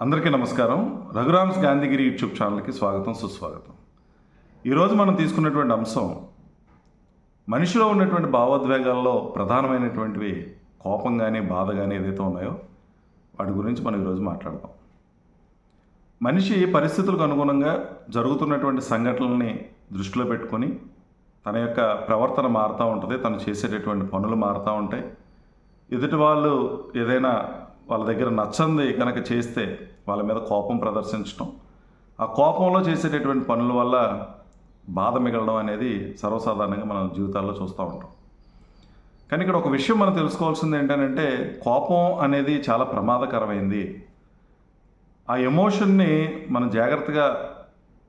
అందరికీ నమస్కారం. రఘురామ్స్ గాంధీగిరి యూట్యూబ్ ఛానల్కి స్వాగతం, సుస్వాగతం. ఈరోజు మనం తీసుకున్నటువంటి అంశం మనిషిలో ఉన్నటువంటి భావోద్వేగాల్లో ప్రధానమైనటువంటివి కోపం కానీ బాధ కానీ ఏదైతే ఉన్నాయో వాటి గురించి మనం ఈరోజు మాట్లాడదాం. మనిషి పరిస్థితులకు అనుగుణంగా జరుగుతున్నటువంటి సంఘటనల్ని దృష్టిలో పెట్టుకొని తన యొక్క ప్రవర్తన మారుతూ ఉంటుంది, తను చేసేటటువంటి పనులు మారుతూ ఉంటాయి. ఎదుటి వాళ్ళు ఏదైనా వాళ్ళ దగ్గర నచ్చంది కనుక చేస్తే వాళ్ళ మీద కోపం ప్రదర్శించడం, ఆ కోపంలో చేసేటటువంటి పనుల వల్ల బాధ మిగలడం అనేది సర్వసాధారణంగా మన జీవితాల్లో చూస్తూ ఉంటాం. కానీ ఇక్కడ ఒక విషయం మనం తెలుసుకోవాల్సింది ఏంటంటే కోపం అనేది చాలా ప్రమాదకరమైంది. ఆ ఎమోషన్ని మనం జాగ్రత్తగా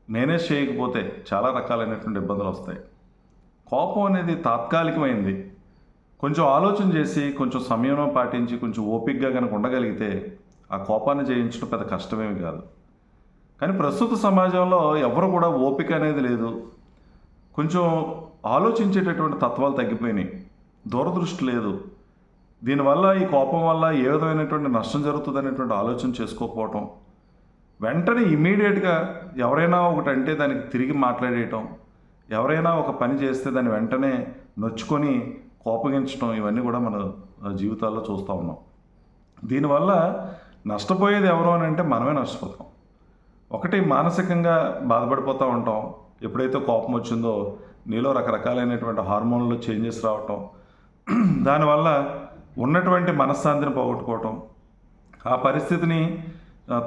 మేనేజ్ చేయకపోతే చాలా రకాలైనటువంటి ఇబ్బందులు వస్తాయి. కోపం అనేది తాత్కాలికమైంది. కొంచెం ఆలోచన చేసి కొంచెం సమయం పాటించి కొంచెం ఓపికగా కనుక ఉండగలిగితే ఆ కోపాన్ని జయించడం పెద్ద కష్టమేమి కాదు. కానీ ప్రస్తుత సమాజంలో ఎవరు కూడా ఓపిక అనేది లేదు. కొంచెం ఆలోచించేటటువంటి తత్వాలు తగ్గిపోయినాయి, దూరదృష్టి లేదు. దీనివల్ల ఈ కోపం వల్ల ఏ విధమైనటువంటి నష్టం జరుగుతుంది అనేటువంటి ఆలోచన చేసుకోకపోవటం, వెంటనే ఇమీడియట్గా ఎవరైనా ఒకటి అంటే దానికి తిరిగి మాట్లాడేయటం, ఎవరైనా ఒక పని చేస్తే దాన్ని వెంటనే నొచ్చుకొని కోపగించడం, ఇవన్నీ కూడా మన జీవితాల్లో చూస్తూ ఉన్నాం. దీనివల్ల నష్టపోయేది ఎవరు అని అంటే మనమే నష్టపోతాం. ఒకటి, మానసికంగా బాధపడిపోతూ ఉంటాం. ఎప్పుడైతే కోపం వచ్చిందో నీలో రకరకాలైనటువంటి హార్మోన్లు చేంజెస్ రావటం, దానివల్ల ఉన్నటువంటి మనశ్శాంతిని పోగొట్టుకోవటం, ఆ పరిస్థితిని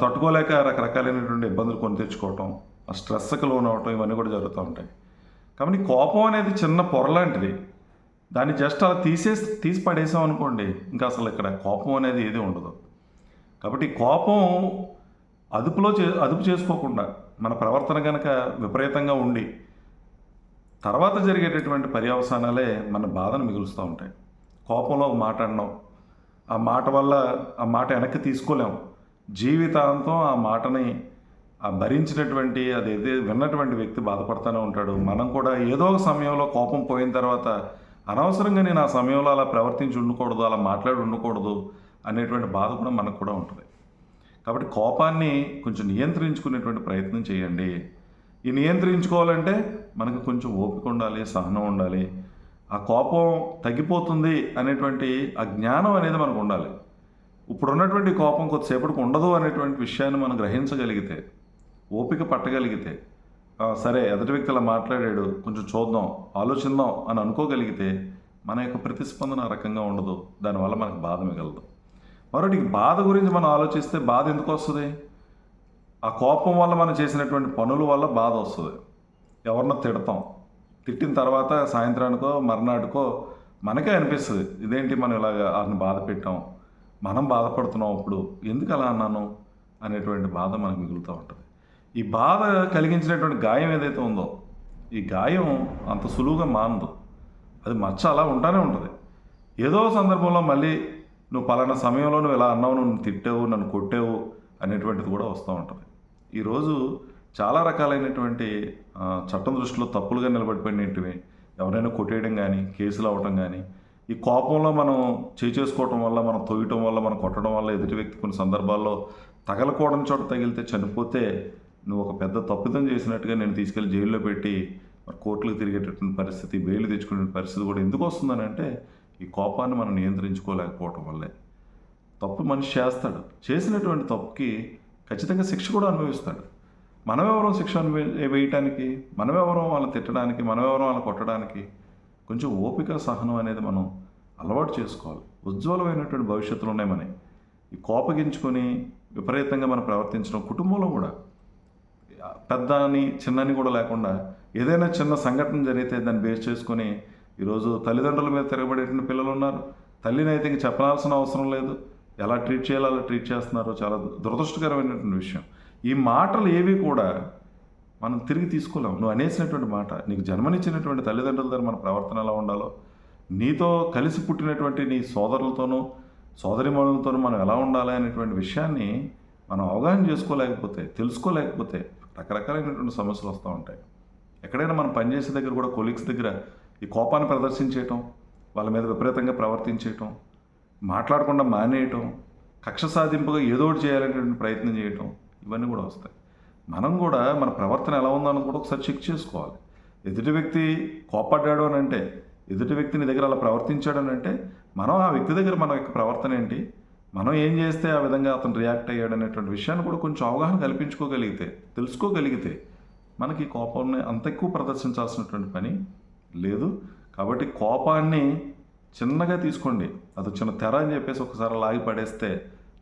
తట్టుకోలేక రకరకాలైనటువంటి ఇబ్బందులు కొని తెచ్చుకోవటం, ఆ స్ట్రెస్కి లోనవటం, ఇవన్నీ కూడా జరుగుతూ ఉంటాయి. కాబట్టి కోపం అనేది చిన్న పొర లాంటిది. దాన్ని జస్ట్ అలా తీసి పడేసాం అనుకోండి, ఇంకా అసలు ఇక్కడ కోపం అనేది ఏది ఉండదు. కాబట్టి కోపం అదుపు చేసుకోకుండా మన ప్రవర్తన కనుక విపరీతంగా ఉండి తర్వాత జరిగేటటువంటి పర్యవసానాలే మన బాధను మిగులుస్తూ ఉంటాయి. కోపంలో మాట అనడం, ఆ మాట వల్ల ఆ మాట వెనక్కి తీసుకోలేం. జీవితాంతం ఆ మాటని భరించినటువంటి అదేదే విన్నటువంటి వ్యక్తి బాధపడుతూనే ఉంటాడు. మనం కూడా ఏదో ఒక సమయంలో కోపం పోయిన తర్వాత అనవసరంగా నేను ఆ సమయంలో అలా ప్రవర్తించి ఉండకూడదు, అలా మాట్లాడి ఉండకూడదు అనేటువంటి బాధ కూడా మనకు కూడా ఉంటుంది. కాబట్టి కోపాన్ని కొంచెం నియంత్రించుకునేటువంటి ప్రయత్నం చేయండి. ఈ నియంత్రించుకోవాలంటే మనకు కొంచెం ఓపిక ఉండాలి, సహనం ఉండాలి. ఆ కోపం తగ్గిపోతుంది అనేటువంటి ఆ జ్ఞానం అనేది మనకు ఉండాలి. ఇప్పుడున్నటువంటి కోపం కొద్దిసేపటికి ఉండదు అనేటువంటి విషయాన్ని మనం గ్రహించగలిగితే, ఓపిక పట్టగలిగితే, సరే ఎదుటి వ్యక్తి అలా మాట్లాడాడు, కొంచెం చూద్దాం, ఆలోచిద్దాం అని అనుకోగలిగితే మన యొక్క ప్రతిస్పందన ఆ రకంగా ఉండదు. దానివల్ల మనకు బాధ మిగలదు. మరొకటి, బాధ గురించి మనం ఆలోచిస్తే బాధ ఎందుకు వస్తుంది? ఆ కోపం వల్ల మనం చేసినటువంటి పనుల వల్ల బాధ వస్తుంది. ఎవరినో తిడతాం, తిట్టిన తర్వాత సాయంత్రానికో మర్నాటికో మనకే అనిపిస్తుంది, ఇదేంటి మనం ఇలాగ ఆయన బాధ పెట్టాం, మనం బాధపడుతున్నాం, అప్పుడు ఎందుకు అలా అన్నాను అనేటువంటి బాధ మనకు మిగులుతూ ఉంటుంది. ఈ బాధ కలిగించినటువంటి గాయం ఏదైతే ఉందో, ఈ గాయం అంత సులువుగా మానదు. అది మచ్చ అలా ఉంటానే ఉంటుంది. ఏదో సందర్భంలో మళ్ళీ నువ్వు పలానా సమయంలో నువ్వు ఇలా అన్నావు, నువ్వు తిట్టావు, నన్ను కొట్టావు అనేటువంటిది కూడా వస్తూ ఉంటుంది. ఈరోజు చాలా రకాలైనటువంటి చట్టం దృష్టిలో తప్పులుగా నిలబడిపోయినవి, ఎవరైనా కొట్టేయడం కానీ, కేసులు అవ్వటం కానీ, ఈ కోపంలో మనం చేసుకోవటం వల్ల, మనం తొయ్యటం వల్ల, మనం కొట్టడం వల్ల ఎదుటి వ్యక్తి కొన్ని సందర్భాల్లో తగలకూడని చోట తగిలితే చనిపోతే నువ్వు ఒక పెద్ద తప్పిదం చేసినట్టుగా నేను తీసుకెళ్ళి జైల్లో పెట్టి మరి కోర్టులకు తిరిగేటటువంటి పరిస్థితి, బెయిల్ తెచ్చుకునే పరిస్థితి కూడా ఎందుకు వస్తుందని అంటే ఈ కోపాన్ని మనం నియంత్రించుకోలేకపోవటం వల్లే. తప్పు మనిషి చేస్తాడు, చేసినటువంటి తప్పుకి ఖచ్చితంగా శిక్ష కూడా అనుభవిస్తాడు. మనమెవరం శిక్ష వేయటానికి, మనమెవరం వాళ్ళని తిట్టడానికి, మనమెవరం వాళ్ళని కొట్టడానికి? కొంచెం ఓపిక, సహనం అనేది మనం అలవాటు చేసుకోవాలి. ఉజ్వలమైనటువంటి భవిష్యత్తులు ఉన్నాయి మనకి. ఈ కోపగించుకొని విపరీతంగా మనం ప్రవర్తించడం, కుటుంబంలో కూడా పెద్దని చిన్నని కూడా లేకుండా ఏదైనా చిన్న సంఘటన జరిగితే దాన్ని బేస్ చేసుకొని ఈరోజు తల్లిదండ్రుల మీద తిరగబడేటువంటి పిల్లలు ఉన్నారు. తల్లిని అయితే ఇంక చెప్పాల్సిన అవసరం లేదు, ఎలా ట్రీట్ చేయాలో అలా ట్రీట్ చేస్తున్నారు. చాలా దురదృష్టకరమైనటువంటి విషయం. ఈ మాటలు ఏవి కూడా మనం తిరిగి తీసుకోలేము. నువ్వు అనేసినటువంటి మాట, నీకు జన్మనిచ్చినటువంటి తల్లిదండ్రుల దగ్గర మన ప్రవర్తన ఎలా ఉండాలో, నీతో కలిసి పుట్టినటువంటి నీ సోదరులతోనూ సోదరిమణులతోనూ మనం ఎలా ఉండాలి అనేటువంటి విషయాన్ని మనం అవగాహన చేసుకోలేకపోతే, తెలుసుకోలేకపోతే రకరకాలైనటువంటి సమస్యలు వస్తూ ఉంటాయి. ఎక్కడైనా మనం పనిచేసే దగ్గర కూడా కొలీగ్స్ దగ్గర ఈ కోపాన్ని ప్రదర్శించేయటం, వాళ్ళ మీద విపరీతంగా ప్రవర్తించేయటం, మాట్లాడకుండా మానేయటం, కక్ష సాధింపుగా ఏదో ఒకటి చేయాలనేటువంటి ప్రయత్నం చేయటం, ఇవన్నీ కూడా వస్తాయి. మనం కూడా మన ప్రవర్తన ఎలా ఉందన్నది కూడా ఒకసారి చెక్ చేసుకోవాలి. ఎదుటి వ్యక్తి కోపడ్డాడు అని అంటే, ఎదుటి వ్యక్తి నీ దగ్గర అలా ప్రవర్తించాడు అని అంటే, మనం ఆ వ్యక్తి దగ్గర మన యొక్క ప్రవర్తన ఏంటి, మనం ఏం చేస్తే ఆ విధంగా అతను రియాక్ట్ అయ్యాడు అనేటువంటి విషయాన్ని కూడా కొంచెం అవగాహన కల్పించుకోగలిగితే, తెలుసుకోగలిగితే మనకి కోపాన్ని అంత ఎక్కువ ప్రదర్శించాల్సినటువంటి పని లేదు. కాబట్టి కోపాన్ని చిన్నగా తీసుకోండి, అది చిన్న తెర అని చెప్పేసి ఒకసారి లాగి పడేస్తే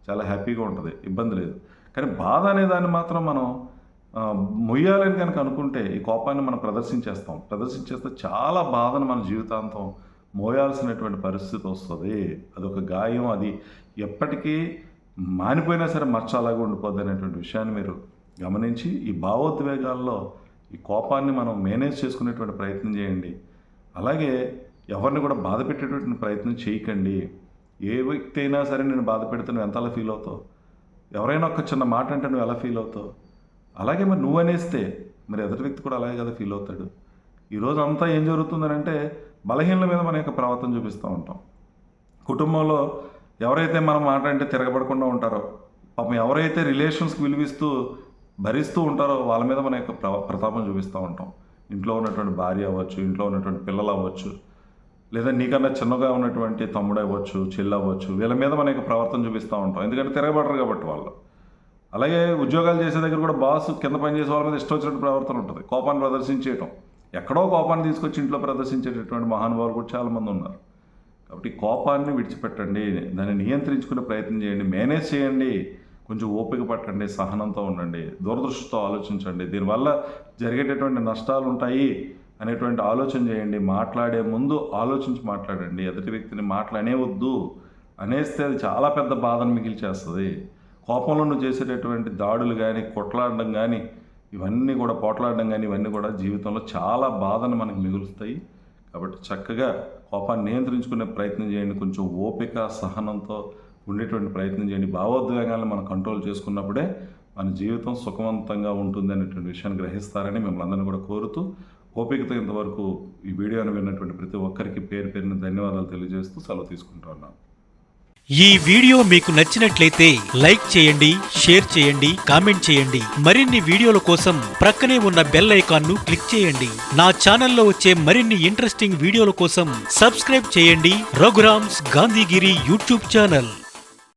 చాలా హ్యాపీగా ఉంటుంది, ఇబ్బంది లేదు. కానీ బాధ అనే దాన్ని మాత్రం మనం మొయ్యాలని కనుక అనుకుంటే ఈ కోపాన్ని మనం ప్రదర్శించేస్తే చాలా బాధను మన జీవితాంతం మోయాల్సినటువంటి పరిస్థితి వస్తుంది. అదొక గాయం, అది ఎప్పటికీ మానిపోయినా సరే మచ్చలాగా ఉండిపోద్ది అనేటువంటి విషయాన్ని మీరు గమనించి ఈ భావోద్వేగాల్లో ఈ కోపాన్ని మనం మేనేజ్ చేసుకునేటువంటి ప్రయత్నం చేయండి. అలాగే ఎవరిని కూడా బాధ పెట్టేటువంటి ప్రయత్నం చేయకండి. ఏ వ్యక్తి అయినా సరే నేను బాధ పెడితే నువ్వు ఎంతలా ఫీల్ అవుతావు, ఎవరైనా ఒక చిన్న మాట అంటే నువ్వు ఎలా ఫీల్ అవుతావు, అలాగే మరి నువ్వు అనేస్తే మరి ఎదుటి వ్యక్తి కూడా అలాగే కదా ఫీల్ అవుతాడు. ఈరోజు అంతా ఏం జరుగుతుందని అంటే బలహీనల మీద మన యొక్క ప్రవర్తన చూపిస్తూ ఉంటాం. కుటుంబంలో ఎవరైతే మనం మాట అంటే తిరగబడకుండా ఉంటారో, పాపం ఎవరైతే రిలేషన్స్కి విలువిస్తూ భరిస్తూ ఉంటారో వాళ్ళ మీద మన యొక్క ప్రతాపం చూపిస్తూ ఉంటాం. ఇంట్లో ఉన్నటువంటి భార్య అవ్వచ్చు, ఇంట్లో ఉన్నటువంటి పిల్లలు అవ్వచ్చు, లేదా నీకన్నా చిన్నగా ఉన్నటువంటి తమ్ముడు అవ్వచ్చు, చెల్లి అవ్వచ్చు, వీళ్ళ మీద మన యొక్క ప్రవర్తన చూపిస్తూ ఉంటాం. ఎందుకంటే తిరగబడరు కాబట్టి వాళ్ళు. అలాగే ఉద్యోగాలు చేసే దగ్గర కూడా బాస్ కింద పనిచేసే వాళ్ళ మీద ఇష్టం వచ్చినట్టు ప్రవర్తన ఉంటుంది, కోపాన్ని ప్రదర్శించేయటం. ఎక్కడో కోపాన్ని తీసుకొచ్చి ఇంట్లో ప్రదర్శించేటటువంటి మహానుభావులు కూడా చాలామంది ఉన్నారు. కాబట్టి కోపాన్ని విడిచిపెట్టండి, దాన్ని నియంత్రించుకునే ప్రయత్నం చేయండి, మేనేజ్ చేయండి, కొంచెం ఓపిక పట్టండి, సహనంతో ఉండండి, దూరదృష్టితో ఆలోచించండి. దీనివల్ల జరిగేటటువంటి నష్టాలు ఉంటాయి అనేటువంటి ఆలోచన చేయండి. మాట్లాడే ముందు ఆలోచించి మాట్లాడండి. ఎదుటి వ్యక్తిని మాట్లాడనేవద్దు, అనేస్తే అది చాలా పెద్ద బాధను మిగిల్చేస్తుంది. కోపంలో నువ్వు చేసేటటువంటి దాడులు కానీ, కొట్లాడడం కానీ, ఇవన్నీ కూడా పోట్లాడడం కానీ, ఇవన్నీ కూడా జీవితంలో చాలా బాధను మనకు మిగులుస్తాయి. కాబట్టి చక్కగా కోపాన్ని నియంత్రించుకునే ప్రయత్నం చేయండి. కొంచెం ఓపిక సహనంతో ఉండేటువంటి ప్రయత్నం చేయండి. భావోద్వేగాలను మనం కంట్రోల్ చేసుకున్నప్పుడే మన జీవితం సుఖవంతంగా ఉంటుంది అనేటువంటి విషయాన్ని గ్రహిస్తారని మిమ్మల్ని అందరినీ కూడా కోరుతూ, ఓపికతో ఇంతవరకు ఈ వీడియోని విన్నటువంటి ప్రతి ఒక్కరికి పేరు పేరున ధన్యవాదాలు తెలియజేస్తూ సెలవు తీసుకుంటున్నాను. ఈ వీడియో మీకు నచ్చినట్లయితే లైక్ చేయండి, షేర్ చేయండి, కామెంట్ చేయండి. మరిన్ని వీడియోల కోసం ప్రక్కనే ఉన్న బెల్ ఐకాన్ను క్లిక్ చేయండి. నా ఛానల్లో వచ్చే మరిన్ని ఇంట్రెస్టింగ్ వీడియోల కోసం సబ్స్క్రైబ్ చేయండి రఘురామ్స్ గాంధీగిరి యూట్యూబ్ ఛానల్.